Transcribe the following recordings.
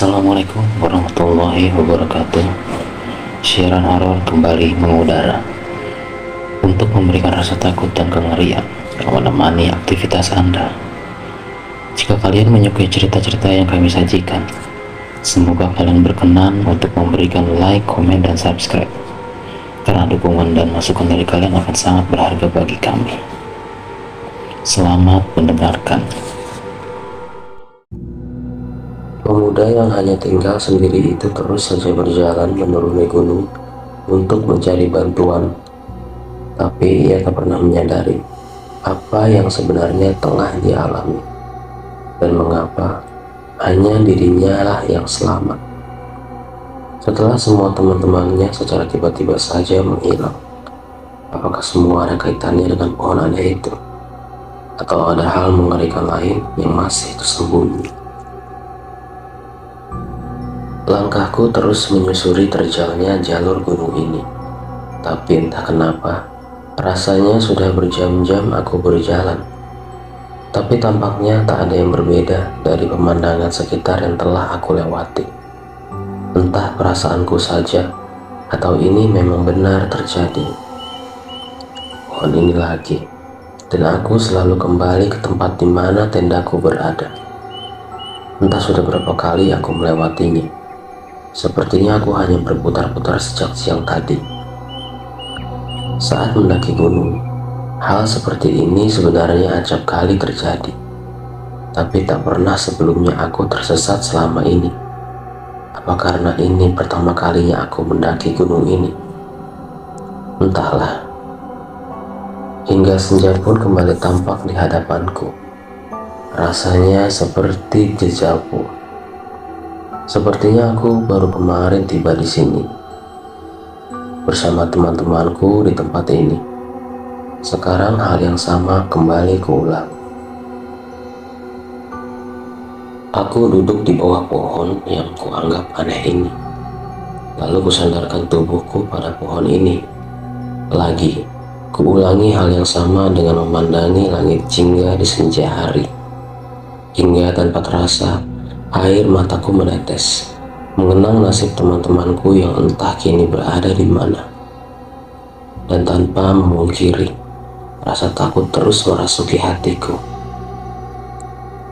Assalamualaikum warahmatullahi wabarakatuh. Siaran horor kembali mengudara untuk memberikan rasa takut dan kengerian yang menemani aktivitas Anda. Jika kalian menyukai cerita-cerita yang kami sajikan, semoga kalian berkenan untuk memberikan like, komen, dan subscribe, karena dukungan dan masukan dari kalian akan sangat berharga bagi kami. Selamat mendengarkan. Pemuda yang hanya tinggal sendiri itu terus saja berjalan menuruni gunung untuk mencari bantuan. Tapi ia tak pernah menyadari apa yang sebenarnya tengah dia alami dan mengapa hanya dirinya lah yang selamat. Setelah semua teman-temannya secara tiba-tiba saja menghilang, apakah semua ada kaitannya dengan pohon aneh itu? Atau ada hal mengerikan lain yang masih tersembunyi? Langkahku terus menyusuri terjalnya jalur gunung ini, tapi entah kenapa, rasanya sudah berjam-jam aku berjalan. Tapi tampaknya tak ada yang berbeda dari pemandangan sekitar yang telah aku lewati. Entah perasaanku saja, atau ini memang benar terjadi. Pohon ini lagi, dan aku selalu kembali ke tempat di mana tendaku berada. Entah sudah berapa kali aku melewatinya. Sepertinya aku hanya berputar-putar sejak siang tadi. Saat mendaki gunung, hal seperti ini sebenarnya acap kali terjadi. Tapi tak pernah sebelumnya aku tersesat selama ini. Apa karena ini pertama kalinya aku mendaki gunung ini? Entahlah. Hingga senja pun kembali tampak di hadapanku. Rasanya seperti dejavu. Sepertinya aku baru kemarin tiba di sini bersama teman-temanku di tempat ini. Sekarang hal yang sama kembali keulang. Aku duduk di bawah pohon yang kuanggap aneh ini. Lalu kusandarkan tubuhku pada pohon ini. Lagi, kuulangi hal yang sama dengan memandangi langit jingga di senja hari. Hingga tanpa terasa, air mataku menetes, mengenang nasib teman-temanku yang entah kini berada di mana. Dan tanpa memungkiri, rasa takut terus merasuki hatiku.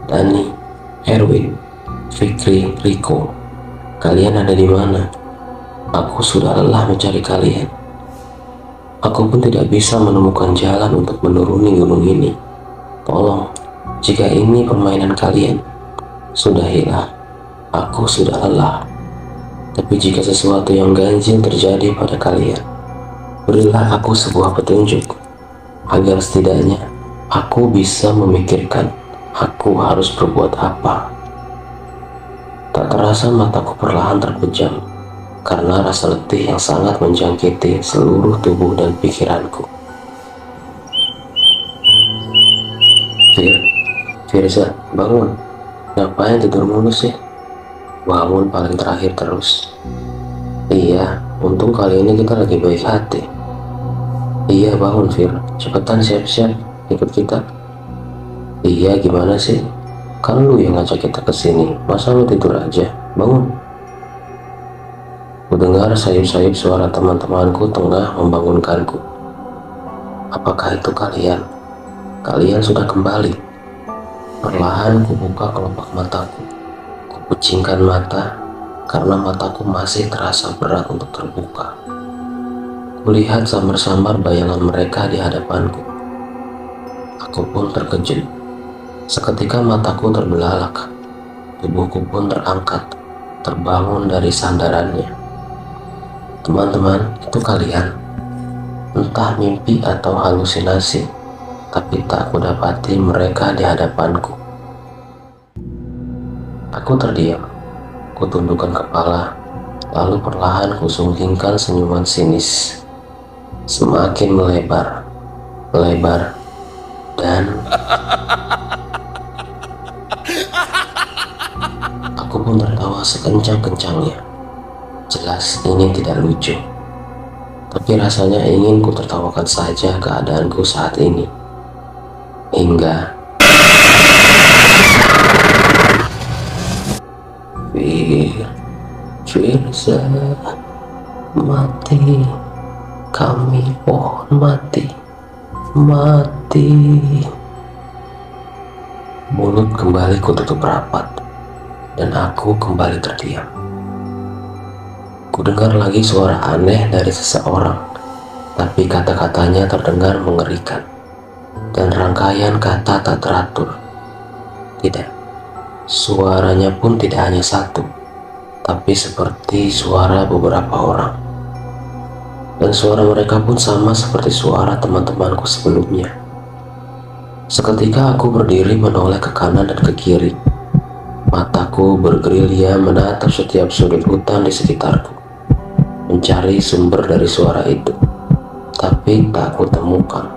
Dani, Erwin, Fikri, Riko, kalian ada di mana? Aku sudah lelah mencari kalian. Aku pun tidak bisa menemukan jalan untuk menuruni gunung ini. Tolong, jika ini permainan kalian, sudahilah, aku sudah lelah. Tapi jika sesuatu yang ganjil terjadi pada kalian, berilah aku sebuah petunjuk, agar setidaknya aku bisa memikirkan aku harus berbuat apa. Tak terasa mataku perlahan terpejam, karena rasa letih yang sangat menjangkiti seluruh tubuh dan pikiranku. Firza, bangun. Ngapain tidur mulu sih? Bangun paling terakhir terus. Iya, untung kali ini kita lagi baik hati. Iya bangun Fir, cepetan siap-siap ikut kita. Iya gimana sih? Kan lu yang ngajak kita kesini, masa lu tidur aja? Bangun. Kudengar sayup-sayup suara teman-temanku tengah membangunkanku. Apakah itu kalian? Kalian sudah kembali. Perlahan kubuka kelopak mataku. Kupucingkan mata karena mataku masih terasa berat untuk terbuka. Kulihat samar-samar bayangan mereka di hadapanku. Aku pun terkejut. Seketika mataku terbelalak. Tubuhku pun terangkat, terbangun dari sandarannya. Teman-teman, itu kalian. Entah mimpi atau halusinasi, tapi tak kudapati mereka di hadapanku. Aku terdiam, kutundukkan kepala, lalu perlahan kusungkingkan senyuman sinis. Semakin melebar, dan aku pun tertawa sekencang-kencangnya. Jelas ini tidak lucu, tapi rasanya ingin kutertawakan saja keadaanku saat ini. Hingga Firza, mati, kami pohon mati, mati. Mulut kembali kututup rapat, dan aku kembali terdiam. Kudengar lagi suara aneh dari seseorang, tapi kata-katanya terdengar mengerikan, dan rangkaian kata tak teratur. Tidak, suaranya pun tidak hanya satu, tapi seperti suara beberapa orang. Dan suara mereka pun sama seperti suara teman-temanku sebelumnya. Seketika aku berdiri menoleh ke kanan dan ke kiri. Mataku bergerilya menatap setiap sudut hutan di sekitarku, mencari sumber dari suara itu, tapi tak kutemukan.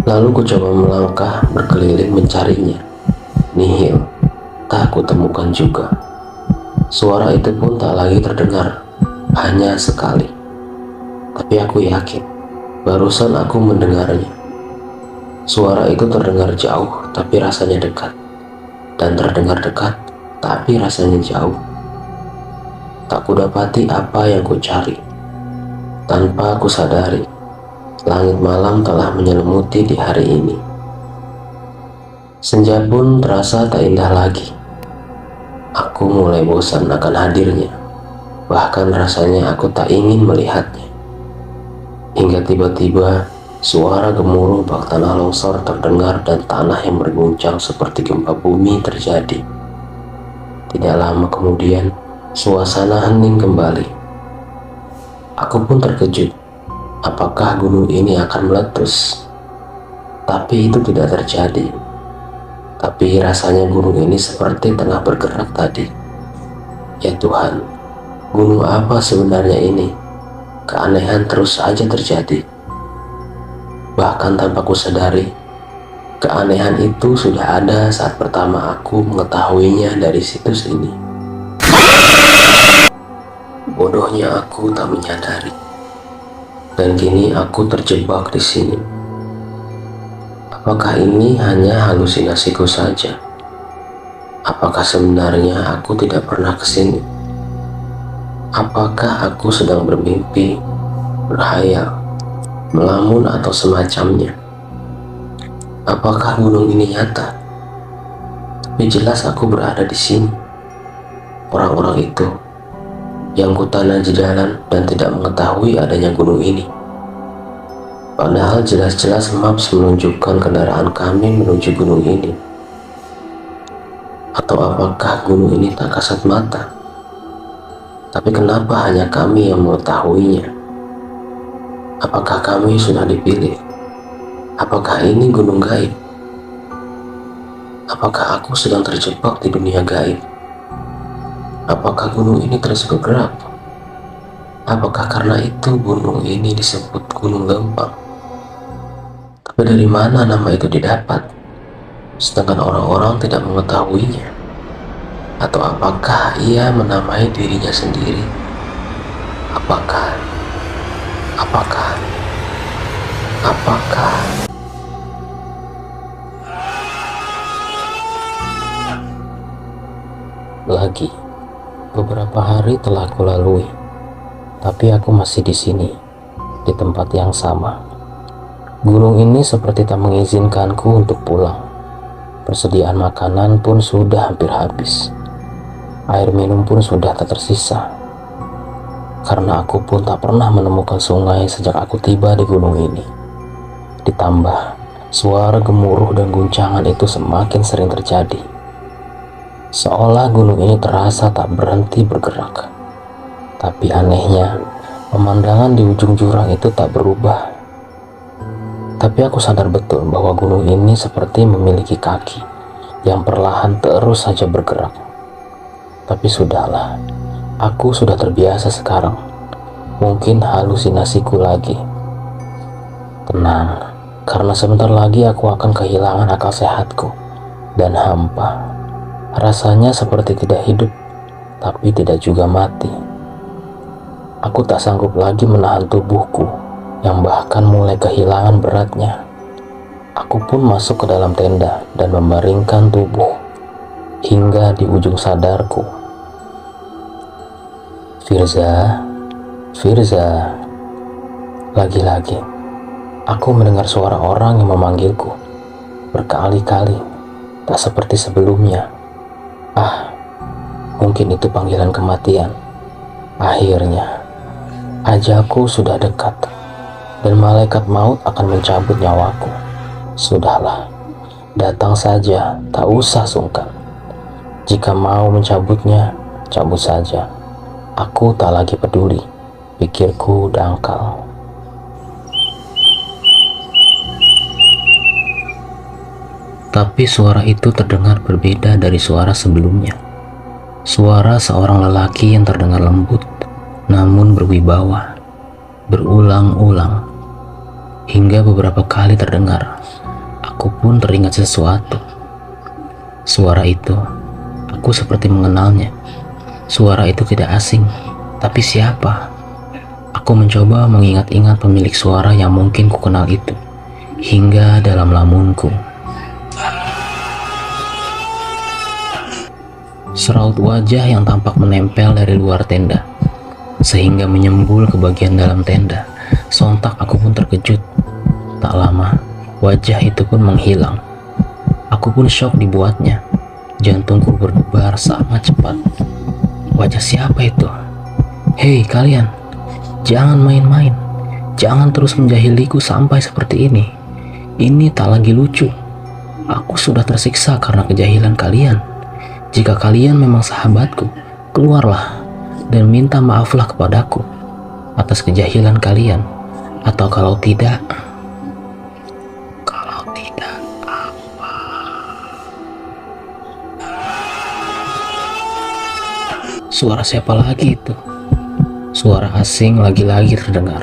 Lalu ku coba melangkah berkeliling mencarinya. Nihil, tak kutemukan juga. Suara itu pun tak lagi terdengar, hanya sekali. Tapi aku yakin, barusan aku mendengarnya. Suara itu terdengar jauh, tapi rasanya dekat. Dan terdengar dekat, tapi rasanya jauh. Tak kudapati apa yang ku cari. Tanpa aku sadari, langit malam telah menyelimuti di hari ini. Senja pun terasa tak indah lagi. Aku mulai bosan akan hadirnya. Bahkan rasanya aku tak ingin melihatnya. Hingga tiba-tiba suara gemuruh bak tanah longsor terdengar dan tanah yang berguncang seperti gempa bumi terjadi. Tidak lama kemudian, suasana hening kembali. Aku pun terkejut. Apakah gunung ini akan meletus? Tapi itu tidak terjadi. Tapi rasanya gunung ini seperti tengah bergerak tadi. Ya Tuhan, gunung apa sebenarnya ini? Keanehan terus saja terjadi. Bahkan tanpa kusadari, keanehan itu sudah ada saat pertama aku mengetahuinya dari situs ini. Bodohnya aku tak menyadari, dan kini aku terjebak di sini. Apakah ini hanya halusinasiku saja? Apakah sebenarnya aku tidak pernah ke sini? Apakah aku sedang bermimpi, berhayal, melamun atau semacamnya? Apakah gunung ini nyata? Tapi jelas aku berada di sini. Orang-orang itu yang kutanah di jalan dan tidak mengetahui adanya gunung ini. Padahal jelas-jelas maps menunjukkan kendaraan kami menuju gunung ini. Atau apakah gunung ini tak kasat mata? Tapi kenapa hanya kami yang mengetahuinya? Apakah kami sudah dipilih? Apakah ini gunung gaib? Apakah aku sedang terjebak di dunia gaib? Apakah gunung ini terus bergerak? Apakah karena itu gunung ini disebut Gunung Lempang? Tapi dari mana nama itu didapat? Sedangkan orang-orang tidak mengetahuinya. Atau apakah ia menamai dirinya sendiri? Apakah lagi beberapa hari telah kulalui, tapi aku masih di sini, di tempat yang sama. Gunung ini seperti tak mengizinkanku untuk pulang. Persediaan makanan pun sudah hampir habis. Air minum pun sudah tak tersisa. Karena aku pun tak pernah menemukan sungai sejak aku tiba di gunung ini. Ditambah, suara gemuruh dan guncangan itu semakin sering terjadi. Seolah gunung ini terasa tak berhenti bergerak. Tapi anehnya, pemandangan di ujung jurang itu tak berubah. Tapi aku sadar betul bahwa gunung ini seperti memiliki kaki yang perlahan terus saja bergerak. Tapi sudahlah, aku sudah terbiasa sekarang. Mungkin halusinasiku lagi. Tenang, karena sebentar lagi aku akan kehilangan akal sehatku dan hampa. Rasanya seperti tidak hidup, tapi tidak juga mati. Aku tak sanggup lagi menahan tubuhku yang bahkan mulai kehilangan beratnya. Aku pun masuk ke dalam tenda dan membaringkan tubuh. hingga di ujung sadarku. Firza, Firza. Lagi-lagi, aku mendengar suara orang yang memanggilku berkali-kali, tak seperti sebelumnya. Mungkin itu panggilan kematian. Akhirnya, ajalku sudah dekat, dan malaikat maut akan mencabut nyawaku. Sudahlah, datang saja, tak usah sungkan. Jika mau mencabutnya, cabut saja. Aku tak lagi peduli, pikirku dangkal. Tapi suara itu terdengar berbeda dari suara sebelumnya. Suara seorang lelaki yang terdengar lembut, namun berwibawa, berulang-ulang, hingga beberapa kali terdengar. Aku pun teringat sesuatu. Suara itu, aku seperti mengenalnya. Suara itu tidak asing, tapi siapa? Aku mencoba mengingat-ingat pemilik suara yang mungkin kukenal itu, hingga dalam lamunku. Seraut wajah yang tampak menempel dari luar tenda, sehingga menyembul ke bagian dalam tenda. Sontak aku pun terkejut. Tak lama, wajah itu pun menghilang. Aku pun syok dibuatnya. Jantungku berdebar sangat cepat. Wajah siapa itu? Hei kalian, jangan main-main. Jangan terus menjahiliku sampai seperti ini. Ini tak lagi lucu. Aku sudah tersiksa karena kejahilan kalian. Jika kalian memang sahabatku, keluarlah dan minta maaflah kepadaku atas kejahilan kalian. Atau kalau tidak apa? Suara siapa lagi itu? Suara asing lagi-lagi terdengar.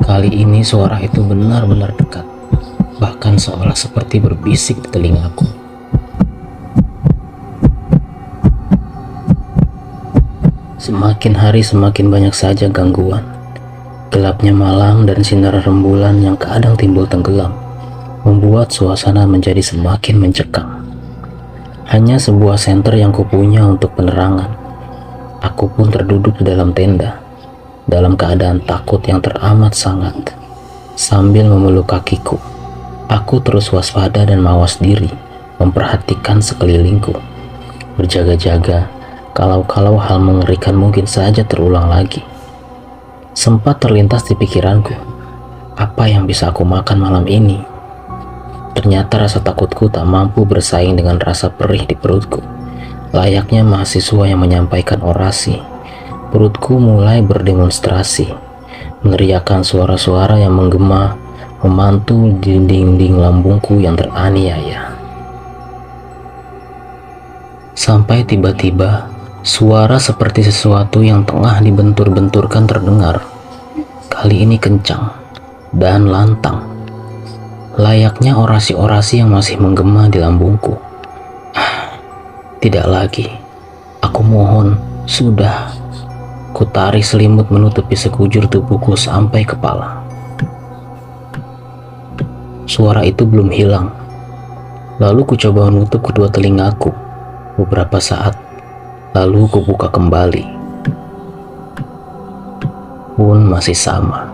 Kali ini suara itu benar-benar dekat, bahkan seolah seperti berbisik di telingaku. Semakin hari semakin banyak saja gangguan. Gelapnya malam dan sinar rembulan yang kadang timbul tenggelam membuat suasana menjadi semakin mencekam. Hanya sebuah senter yang kupunya untuk penerangan. Aku pun terduduk di dalam tenda, dalam keadaan takut yang teramat sangat. Sambil memeluk kakiku, aku terus waspada dan mawas diri, memperhatikan sekelilingku, berjaga-jaga kalau hal mengerikan mungkin saja terulang lagi. Sempat terlintas di pikiranku, apa yang bisa aku makan malam ini? Ternyata rasa takutku tak mampu bersaing dengan rasa perih di perutku. Layaknya mahasiswa yang menyampaikan orasi, perutku mulai berdemonstrasi, meneriakkan suara-suara yang menggema, memantul di dinding lambungku yang teraniaya. Sampai tiba-tiba, suara seperti sesuatu yang tengah dibentur-benturkan terdengar. Kali ini kencang dan lantang, layaknya orasi-orasi yang masih menggema di lambungku. Tidak lagi. Aku mohon, sudah. Kutarik selimut menutupi sekujur tubuhku sampai kepala. Suara itu belum hilang. Lalu ku coba menutup kedua telingaku beberapa saat. Lalu kubuka kembali. Pun masih sama.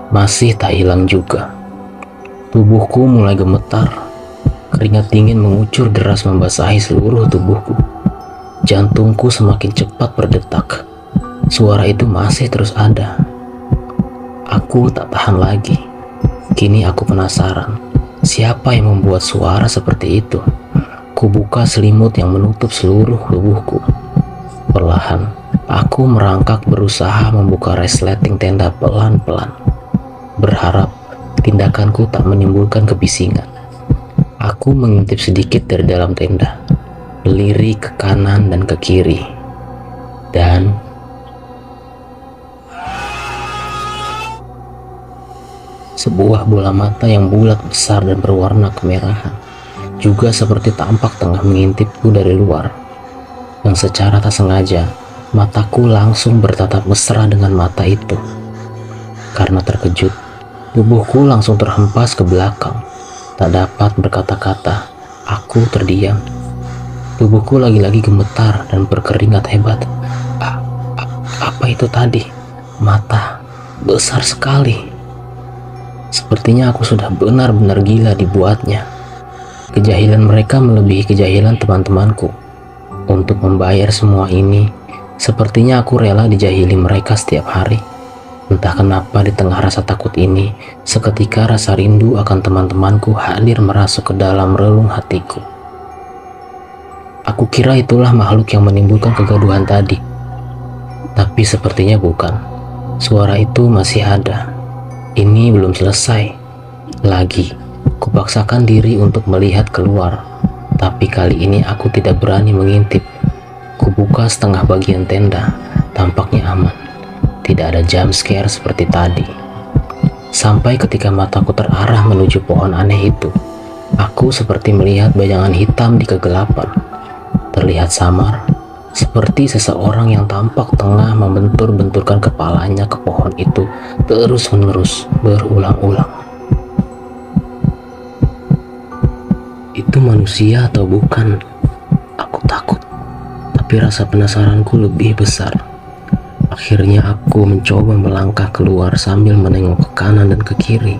Masih tak hilang juga. Tubuhku mulai gemetar. Keringat dingin mengucur deras membasahi seluruh tubuhku. Jantungku semakin cepat berdetak. Suara itu masih terus ada. Aku tak tahan lagi. Kini aku penasaran, siapa yang membuat suara seperti itu? Kubuka selimut yang menutup seluruh tubuhku. Perlahan, aku merangkak berusaha membuka resleting tenda pelan-pelan. Berharap tindakanku tak menimbulkan kebisingan. Aku mengintip sedikit dari dalam tenda, melirik ke kanan dan ke kiri, dan sebuah bola mata yang bulat besar dan berwarna kemerahan juga seperti tampak tengah mengintipku dari luar. Yang secara tak sengaja, mataku langsung bertatap mesra dengan mata itu. Karena terkejut, tubuhku langsung terhempas ke belakang. Tak dapat berkata-kata, aku terdiam. Tubuhku lagi-lagi gemetar dan berkeringat hebat. A- apa itu tadi? Mata besar sekali. Sepertinya aku sudah benar-benar gila dibuatnya. Kejahilan mereka melebihi kejahilan teman-temanku. Untuk membayar semua ini, sepertinya aku rela dijahili mereka setiap hari. Entah kenapa di tengah rasa takut ini, seketika rasa rindu akan teman-temanku hadir merasuk ke dalam relung hatiku. Aku kira itulah makhluk yang menimbulkan kegaduhan tadi. Tapi sepertinya bukan. Suara itu masih ada. Ini belum selesai. Lagi, kupaksakan diri untuk melihat keluar. Tapi kali ini aku tidak berani mengintip. Kubuka setengah bagian tenda. Tampaknya aman. Tidak ada jump scare seperti tadi. Sampai ketika mataku terarah menuju pohon aneh itu, aku seperti melihat bayangan hitam di kegelapan. Terlihat samar, seperti seseorang yang tampak tengah membentur-benturkan kepalanya ke pohon itu terus-menerus berulang-ulang. Itu manusia atau bukan? Aku takut, tapi rasa penasaranku lebih besar. Akhirnya aku mencoba melangkah keluar sambil menengok ke kanan dan ke kiri.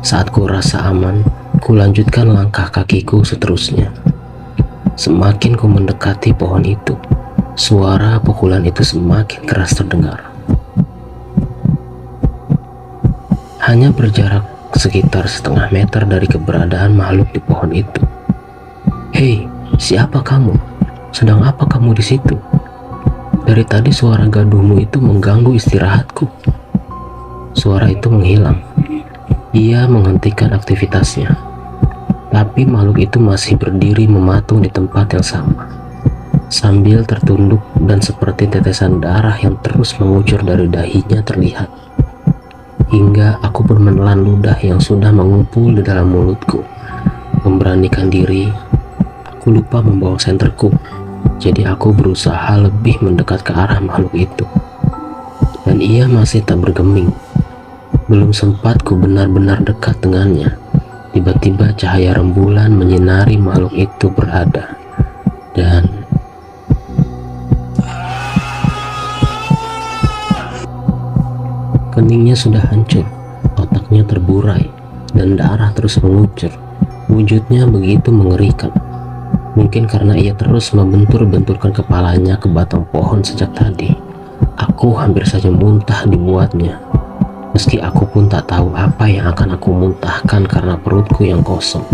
Saat ku rasa aman, ku lanjutkan langkah kakiku seterusnya. Semakin ku mendekati pohon itu, suara pukulan itu semakin keras terdengar. Hanya berjarak sekitar setengah meter dari keberadaan makhluk di pohon itu. Hei, siapa kamu? Sedang apa kamu di situ? Dari tadi suara gaduhmu itu mengganggu istirahatku. Suara itu menghilang. Ia menghentikan aktivitasnya. Tapi makhluk itu masih berdiri mematung di tempat yang sama, sambil tertunduk dan seperti tetesan darah yang terus mengucur dari dahinya terlihat. Hingga aku pun menelan ludah yang sudah mengumpul di dalam mulutku. Memberanikan diri, aku lupa membawa senterku, jadi aku berusaha lebih mendekat ke arah makhluk itu. Dan ia masih tak bergeming. Belum sempat ku benar-benar dekat dengannya, tiba-tiba cahaya rembulan menyinari makhluk itu berada, dan keningnya sudah hancur, otaknya terburai, dan darah terus mengucur. Wujudnya begitu mengerikan. Mungkin karena ia terus membentur-benturkan kepalanya ke batang pohon sejak tadi, aku hampir saja muntah dibuatnya. Meski aku pun tak tahu apa yang akan aku muntahkan karena perutku yang kosong.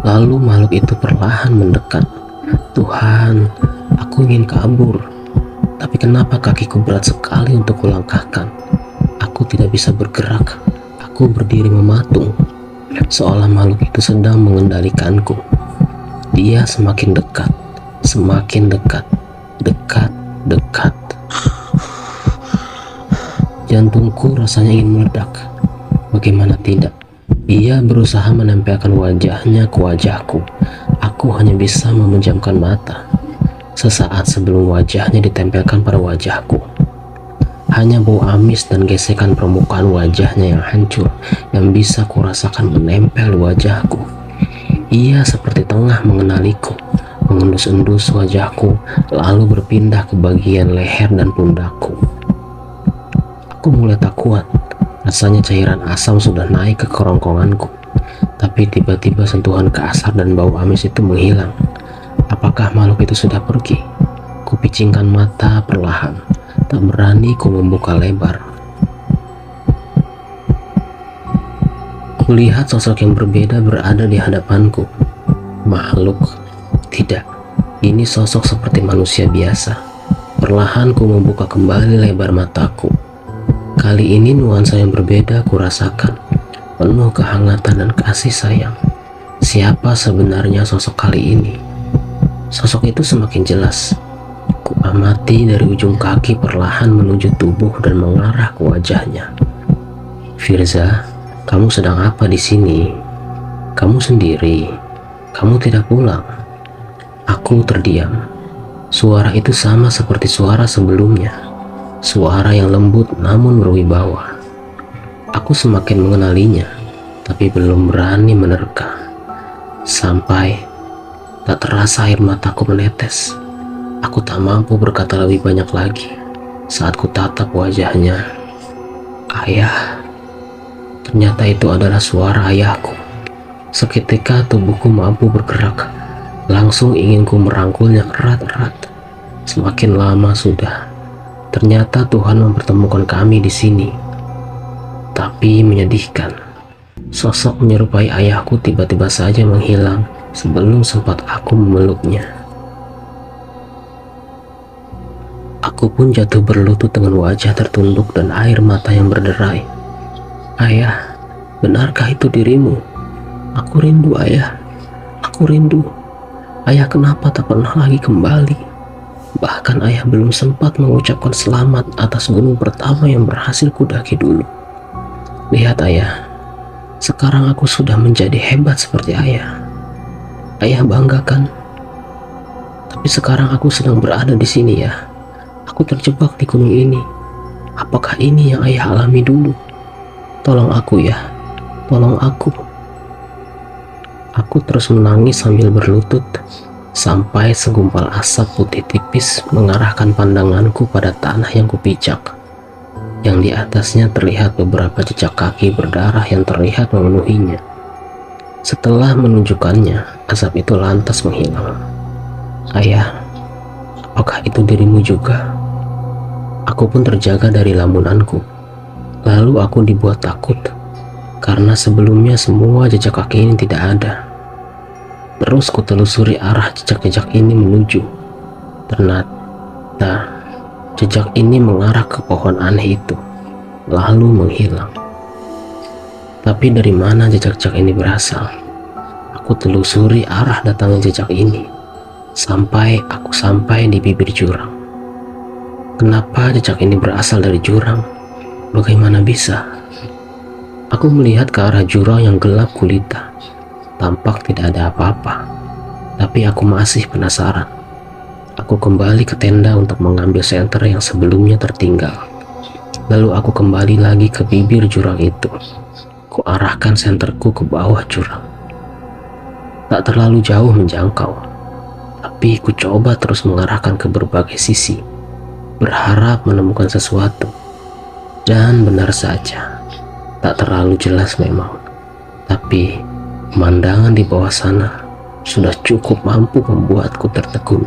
Lalu makhluk itu perlahan mendekat. Tuhan, aku ingin kabur. Tapi kenapa kakiku berat sekali untuk kulangkahkan? Aku tidak bisa bergerak. Aku berdiri mematung, seolah makhluk itu sedang mengendalikanku. Dia semakin dekat, semakin dekat, dekat. Jantungku rasanya ingin meledak. Bagaimana tidak? Ia berusaha menempelkan wajahnya ke wajahku. Aku hanya bisa memejamkan mata. Sesaat sebelum wajahnya ditempelkan pada wajahku, hanya bau amis dan gesekan permukaan wajahnya yang hancur yang bisa kurasakan menempel di wajahku. Ia seperti tengah mengenaliku, mengendus-endus wajahku, lalu berpindah ke bagian leher dan pundakku. Aku mulai tak kuat, rasanya cairan asam sudah naik ke kerongkonganku. Tapi tiba-tiba sentuhan kasar dan bau amis itu menghilang. Apakah makhluk itu sudah pergi? Kupicingkan mata perlahan, tak berani ku membuka lebar. Kulihat sosok yang berbeda berada di hadapanku. Makhluk? Tidak, ini sosok seperti manusia biasa. Perlahan ku membuka kembali lebar mataku. Kali ini nuansa yang berbeda kurasakan, penuh kehangatan dan kasih sayang. Siapa sebenarnya sosok kali ini? Sosok itu semakin jelas. Ku amati dari ujung kaki perlahan menuju tubuh dan mengarah ke wajahnya. Firza, kamu sedang apa di sini? Kamu sendiri? Kamu tidak pulang? Aku terdiam. Suara itu sama seperti suara sebelumnya. Suara yang lembut namun berwibawa. Aku semakin mengenalinya, tapi belum berani menerka. Sampai tak terasa air mataku menetes. Aku tak mampu berkata lebih banyak lagi saat ku tatap wajahnya. Ayah. Ternyata itu adalah suara ayahku. Seketika tubuhku mampu bergerak. Langsung ingin ku merangkulnya erat-erat. Semakin lama sudah. Ternyata Tuhan mempertemukan kami di sini. Tapi menyedihkan. Sosok menyerupai ayahku tiba-tiba saja menghilang sebelum sempat aku memeluknya. Aku pun jatuh berlutut dengan wajah tertunduk dan air mata yang berderai. Ayah, benarkah itu dirimu? Aku rindu ayah. Aku rindu. Ayah kenapa tak pernah lagi kembali? Bahkan ayah belum sempat mengucapkan selamat atas gunung pertama yang berhasil kudaki dulu. Lihat ayah, sekarang aku sudah menjadi hebat seperti ayah. Ayah bangga kan? Tapi sekarang aku sedang berada di sini ya. Aku terjebak di gunung ini. Apakah ini yang ayah alami dulu? Tolong aku ya, tolong aku. Aku terus menangis sambil berlutut, sampai segumpal asap putih tipis mengarahkan pandanganku pada tanah yang kupijak, yang di atasnya terlihat beberapa jejak kaki berdarah yang terlihat memenuhinya. Setelah menunjukkannya, asap itu lantas menghilang. Ayah, apakah itu dirimu juga? Aku pun terjaga dari lamunanku. Lalu aku dibuat takut, karena sebelumnya semua jejak kaki ini tidak ada. Terus kutelusuri arah jejak-jejak ini menuju. Ternyata jejak ini mengarah ke pohon aneh itu, lalu menghilang. Tapi dari mana jejak-jejak ini berasal? Aku telusuri arah datangnya jejak ini, sampai aku sampai di bibir jurang. Kenapa jejak ini berasal dari jurang? Bagaimana bisa? Aku melihat ke arah jurang yang gelap gulita. Tampak tidak ada apa-apa, tapi aku masih penasaran. Aku kembali ke tenda untuk mengambil senter yang sebelumnya tertinggal. Lalu aku kembali lagi ke bibir jurang itu. Ku arahkan senterku ke bawah jurang. Tak terlalu jauh menjangkau, tapi ku coba terus mengarahkan ke berbagai sisi, berharap menemukan sesuatu. Dan benar saja, tak terlalu jelas memang, tapi pemandangan di bawah sana sudah cukup mampu membuatku tertegun.